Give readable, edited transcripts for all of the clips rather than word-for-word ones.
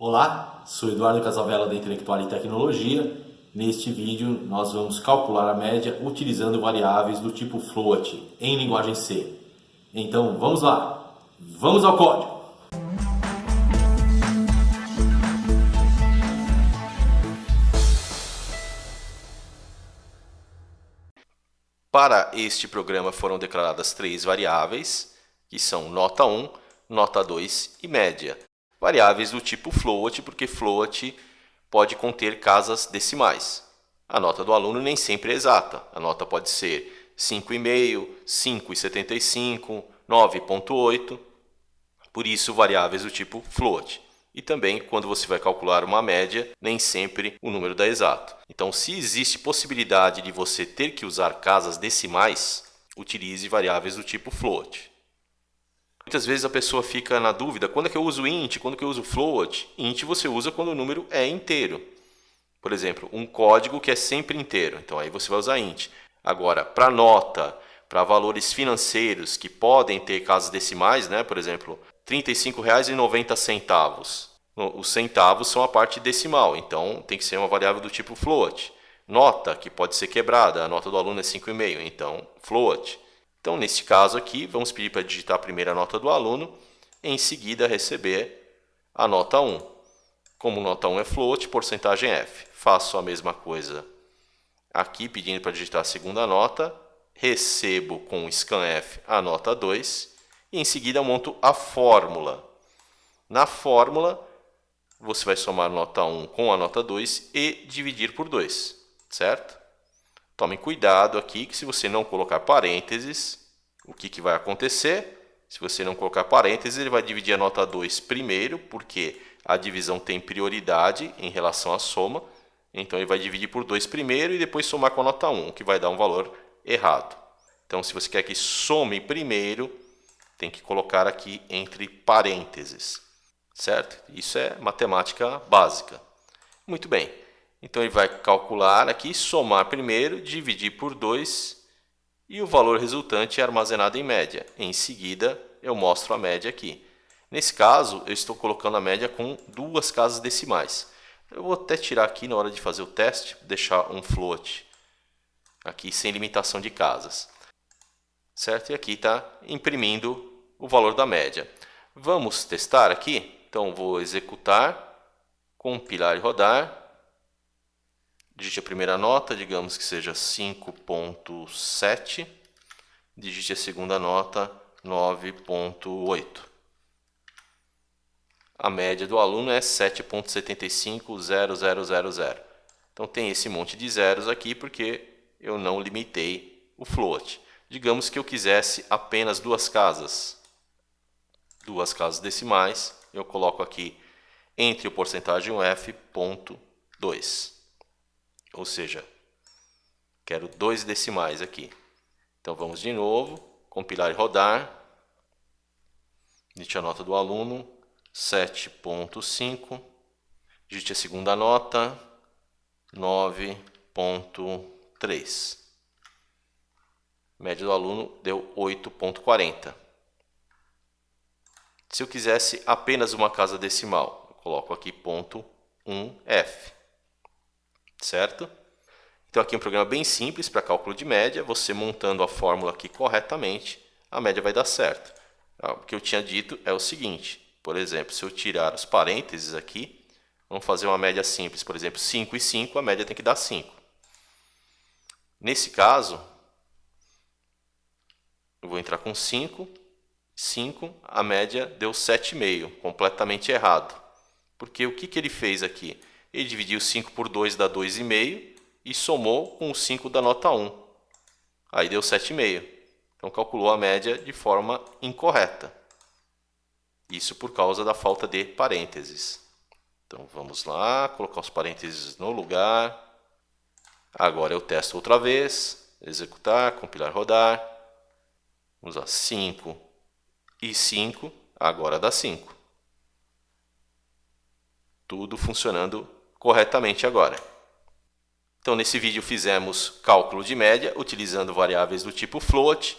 Olá, sou Eduardo Casavella da Intelectual e Tecnologia. Neste vídeo nós vamos calcular a média utilizando variáveis do tipo float em linguagem C. Então vamos lá, vamos ao código! Para este programa foram declaradas três variáveis, que são nota 1, nota 2 e média. Variáveis do tipo float, porque float pode conter casas decimais. A nota do aluno nem sempre é exata. A nota pode ser 5,5, 5,75, 9,8. Por isso, variáveis do tipo float. E também, quando você vai calcular uma média, nem sempre o número dá exato. Então, se existe possibilidade de você ter que usar casas decimais, utilize variáveis do tipo float. Muitas vezes a pessoa fica na dúvida, quando é que eu uso int, quando é que eu uso float? Int você usa quando o número é inteiro. Por exemplo, um código que é sempre inteiro, então aí você vai usar int. Agora, para nota, para valores financeiros que podem ter casas decimais, né? Por exemplo, R$ 35,90. Os centavos são a parte decimal, então tem que ser uma variável do tipo float. Nota, que pode ser quebrada, a nota do aluno é 5,5, então float. Então, nesse caso aqui, vamos pedir para digitar primeiro a nota do aluno, em seguida receber a nota 1. Como nota 1 é float, porcentagem F. Faço a mesma coisa aqui, pedindo para digitar a segunda nota, recebo com scanf a nota 2 e em seguida monto a fórmula. Na fórmula, você vai somar a nota 1 com a nota 2 e dividir por 2, certo? Tomem cuidado aqui que se você não colocar parênteses, o que vai acontecer? Se você não colocar parênteses, ele vai dividir a nota 2 primeiro, porque a divisão tem prioridade em relação à soma. Então ele vai dividir por 2 primeiro e depois somar com a nota 1, o que vai dar um valor errado. Então se você quer que some primeiro, tem que colocar aqui entre parênteses, certo? Isso é matemática básica. Muito bem. Então ele vai calcular aqui, somar primeiro, dividir por 2 e o valor resultante é armazenado em média. Em seguida, eu mostro a média aqui. Nesse caso, eu estou colocando a média com duas casas decimais. Eu vou até tirar aqui na hora de fazer o teste, deixar um float aqui sem limitação de casas. Certo? E aqui está imprimindo o valor da média. Vamos testar aqui? Então vou executar, compilar e rodar. Digite a primeira nota, digamos que seja 5,7. Digite a segunda nota, 9,8. A média do aluno é 7,750000. Então tem esse monte de zeros aqui porque eu não limitei o float. Digamos que eu quisesse apenas duas casas decimais, eu coloco aqui entre o porcentagem F, ponto 2. Ou seja, quero 2 decimais aqui. Então vamos de novo, compilar e rodar. Digite a nota do aluno, 7,5. Digite a segunda nota, 9,3. Média do aluno deu 8,40. Se eu quisesse apenas uma casa decimal, eu coloco aqui ponto 1F. Certo? Então aqui é um programa bem simples para cálculo de média. Você montando a fórmula aqui corretamente, a média vai dar certo. O que eu tinha dito é o seguinte, por exemplo, se eu tirar os parênteses aqui, vamos fazer uma média simples, por exemplo, 5 e 5, a média tem que dar 5. Nesse caso, eu vou entrar com 5, a média deu 7,5, completamente errado. Porque o que ele fez aqui? Ele dividiu 5 por 2 dá 2,5 e somou com o 5 da nota 1. Aí deu 7,5. Então calculou a média de forma incorreta. Isso por causa da falta de parênteses. Então vamos lá, colocar os parênteses no lugar. Agora eu testo outra vez. Executar, compilar, rodar. Vamos lá, 5 e 5. Agora dá 5. Tudo funcionando corretamente agora. Então, nesse vídeo fizemos cálculo de média utilizando variáveis do tipo float.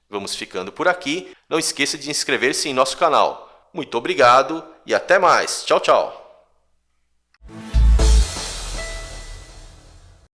Vamos ficando por aqui. Não esqueça de inscrever-se em nosso canal. Muito obrigado e até mais. Tchau, tchau.